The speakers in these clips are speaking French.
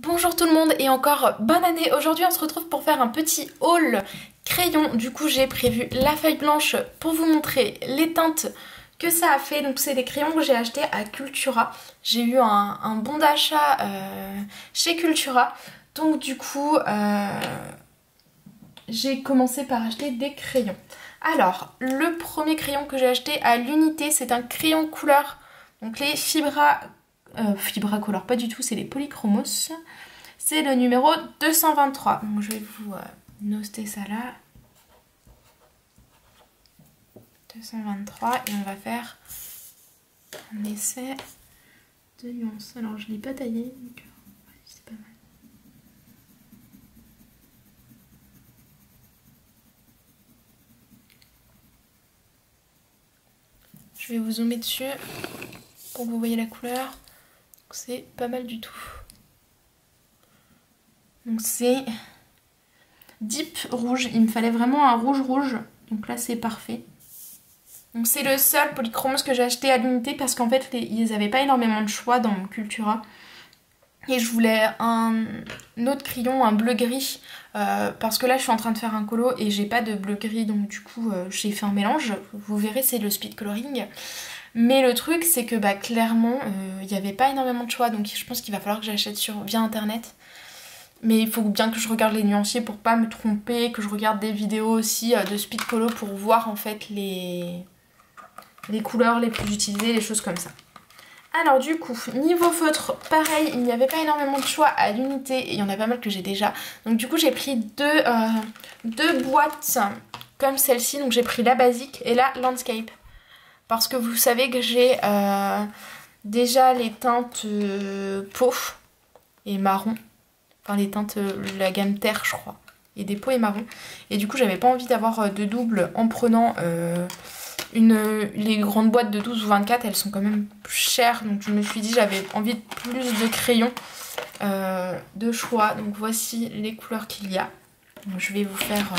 Bonjour tout le monde et encore bonne année. Aujourd'hui on se retrouve pour faire un petit haul crayon. Du coup j'ai prévu la feuille blanche pour vous montrer les teintes que ça a fait. Donc c'est des crayons que j'ai achetés à Cultura. J'ai eu un bon d'achat chez Cultura. Donc du coup j'ai commencé par acheter des crayons. Alors le premier crayon que j'ai acheté à l'unité, c'est un crayon couleur. Donc les Fibra Color, pas du tout, c'est les Polychromos. C'est le numéro 223. Donc je vais vous noter ça là. 223 et on va faire un essai de nuances. Alors je ne l'ai pas taillé, donc c'est pas mal. Je vais vous zoomer dessus pour que vous voyez la couleur. C'est pas mal du tout. Donc c'est Deep rouge. Il me fallait vraiment un rouge rouge. Donc là c'est parfait. Donc c'est le seul Polychromos que j'ai acheté à l'unité parce qu'en fait ils n'avaient pas énormément de choix dans mon Cultura. Et je voulais un autre crayon, un bleu gris, parce que là je suis en train de faire un colo et j'ai pas de bleu gris, donc du coup j'ai fait un mélange. Vous verrez, c'est le speed coloring. Mais le truc c'est que clairement il n'y avait pas énormément de choix, donc je pense qu'il va falloir que j'achète via internet. Mais il faut bien que je regarde les nuanciers pour pas me tromper, que je regarde des vidéos aussi de speed colo pour voir en fait les couleurs les plus utilisées, les choses comme ça. Alors du coup, niveau feutre, pareil, il n'y avait pas énormément de choix à l'unité et il y en a pas mal que j'ai déjà. Donc du coup j'ai pris deux boîtes comme celle-ci, donc j'ai pris la basique et la landscape. Parce que vous savez que j'ai déjà les teintes peau et marron. Enfin les teintes, la gamme terre je crois, et des peaux et marron. Et du coup j'avais pas envie d'avoir de double en prenant... les grandes boîtes de 12 ou 24 elles sont quand même chères, donc je me suis dit j'avais envie de plus de crayons de choix. Donc voici les couleurs qu'il y a. Donc, je vais vous faire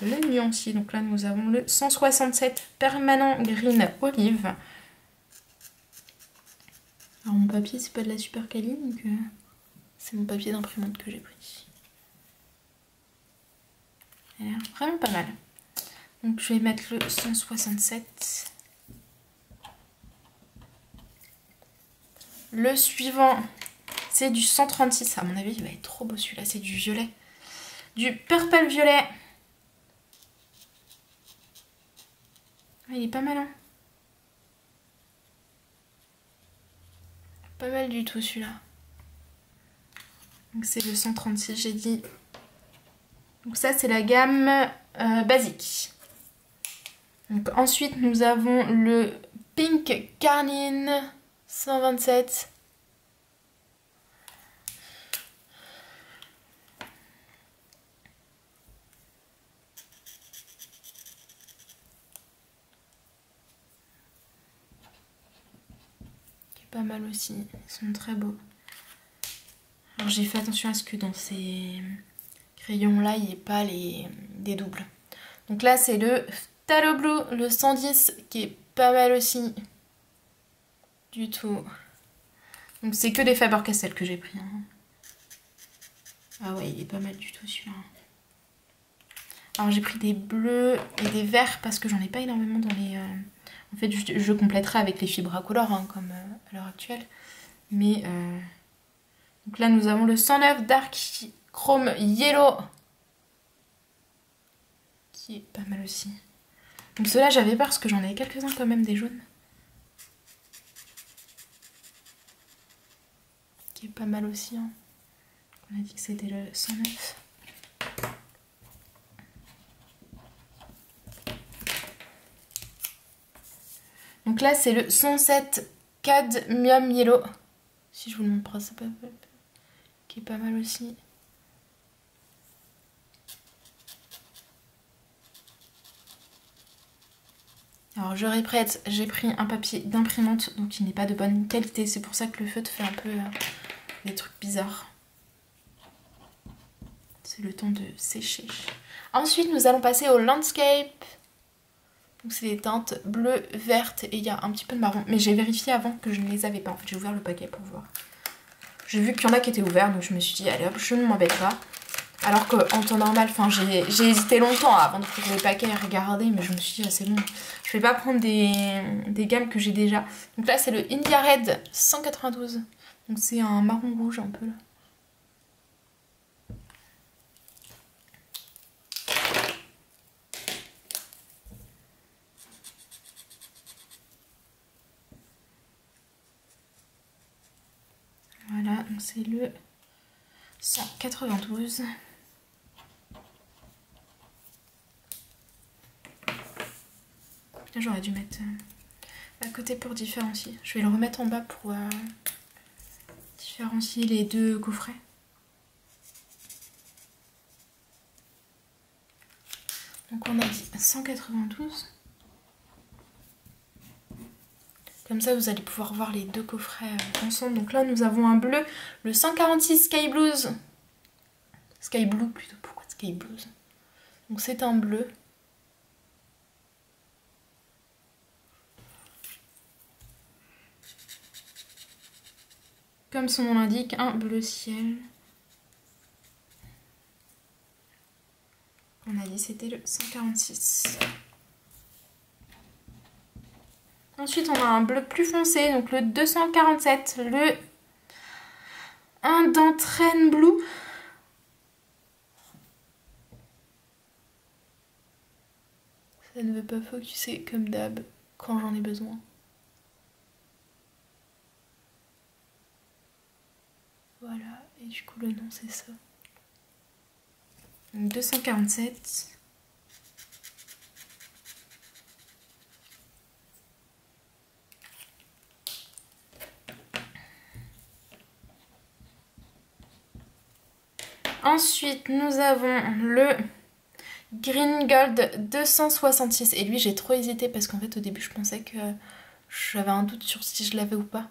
le nuancier. Donc là nous avons le 167 permanent green olive. Alors mon papier c'est pas de la super quali, donc c'est mon papier d'imprimante que j'ai pris. Elle a l'air vraiment pas mal. Donc je vais mettre le 167. Le suivant, c'est du 136. À mon avis, il va être trop beau celui-là. C'est du violet. Du purple violet. Ah, il est pas mal, hein. Pas mal du tout celui-là. Donc c'est le 136, j'ai dit. Donc ça, c'est la gamme basique. Donc ensuite nous avons le Pink Carmine 127. Qui est pas mal aussi, ils sont très beaux. Alors j'ai fait attention à ce que dans ces crayons là il n'y ait pas des doubles. Donc là c'est le Phthalo Blue, le 110 qui est pas mal aussi. Du tout. Donc c'est que des Faber-Castell que j'ai pris. Hein. Ah ouais, il est pas mal du tout celui-là. Alors j'ai pris des bleus et des verts parce que j'en ai pas énormément dans les... En fait je compléterai avec les Fibra Color hein, comme à l'heure actuelle. Mais... Donc là nous avons le 109 Dark Chrome Yellow. Qui est pas mal aussi. Donc ceux-là j'avais peur parce que j'en avais quelques-uns quand même des jaunes. Qui est pas mal aussi. Hein. On a dit que c'était le 109. Donc là c'est le 107 Cadmium Yellow. Si je vous le montre, ça peut... qui est pas mal aussi. Alors je répète, j'ai pris un papier d'imprimante donc il n'est pas de bonne qualité. C'est pour ça que le feutre fait un peu des trucs bizarres. C'est le temps de sécher. Ensuite nous allons passer au landscape. Donc c'est des teintes bleues, vertes et il y a un petit peu de marron. Mais j'ai vérifié avant que je ne les avais pas. En fait j'ai ouvert le paquet pour voir. J'ai vu qu'il y en a qui étaient ouverts, donc je me suis dit allez hop, je ne m'embête pas. Alors qu'en temps normal, enfin j'ai hésité longtemps avant de trouver les paquets et regarder, mais je me suis dit ah, c'est bon, je vais pas prendre des gammes que j'ai déjà. Donc là c'est le India Red 192, donc c'est un marron rouge un peu là. Voilà, donc c'est le 192. Là j'aurais dû mettre à côté pour différencier. Je vais le remettre en bas pour différencier les deux coffrets. Donc on a dit 192. Comme ça vous allez pouvoir voir les deux coffrets ensemble. Donc là nous avons un bleu, le 146 Sky Blues. Sky Blue plutôt, pourquoi Sky Blues? Donc c'est un bleu. Comme son nom l'indique, un bleu ciel. On a dit c'était le 146. Ensuite on a un bleu plus foncé, donc le 247, le Indentrain Blue. Ça ne veut pas focuser comme d'hab quand j'en ai besoin. Voilà, et du coup le nom c'est ça. Donc 247. Ensuite nous avons le Green Gold 266. Et lui j'ai trop hésité parce qu'en fait au début je pensais que j'avais un doute sur si je l'avais ou pas.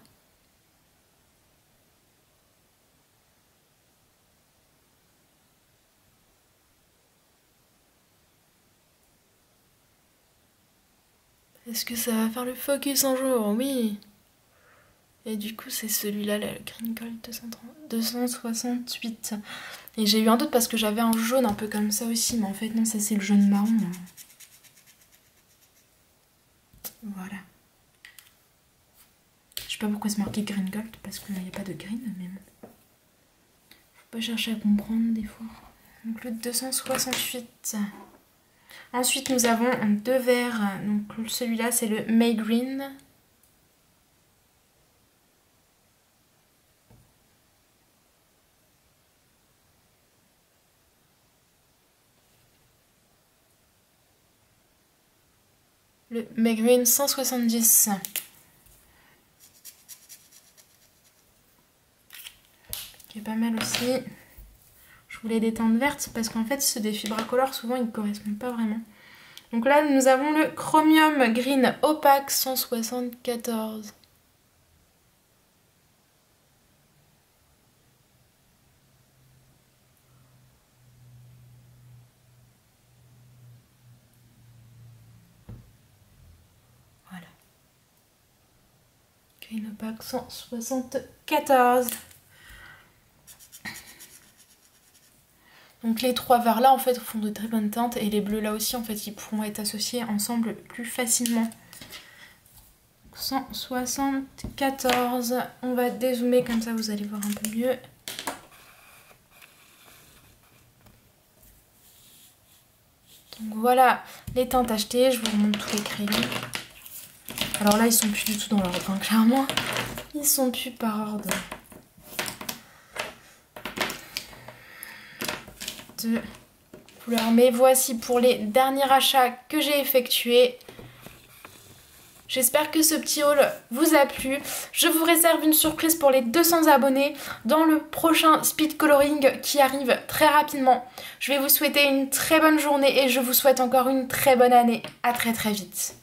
Est-ce que ça va faire le focus un jour? Oui. Et du coup c'est celui-là, le Green Gold 268. Et j'ai eu un doute parce que j'avais un jaune un peu comme ça aussi. Mais en fait non, ça c'est le jaune marron là. Voilà. Je sais pas pourquoi c'est marqué Green Gold parce qu'il n'y a pas de green, mais bon. Faut pas chercher à comprendre des fois. Donc le 268. Ensuite nous avons deux verres. Donc celui-là c'est le May Green. Le May Green 170. Qui est pas mal aussi. Je voulais des teintes vertes parce qu'en fait ceux des Fibracolor souvent ils ne correspondent pas vraiment. Donc là nous avons le Chromium Green Opaque 174. Voilà. Green Opaque 174. Donc les trois verres là en fait font de très bonnes teintes et les bleus là aussi en fait ils pourront être associés ensemble plus facilement. 174, on va dézoomer comme ça vous allez voir un peu mieux. Donc voilà les teintes achetées, je vous remonte tous les crayons. Alors là ils sont plus du tout dans l'ordre, hein, clairement. Ils sont plus par ordre. De couleurs. Mais voici pour les derniers achats que j'ai effectués. J'espère que ce petit haul vous a plu. Je vous réserve une surprise pour les 200 abonnés dans le prochain speed coloring qui arrive très rapidement. Je vais vous souhaiter une très bonne journée et je vous souhaite encore une très bonne année. À très très vite.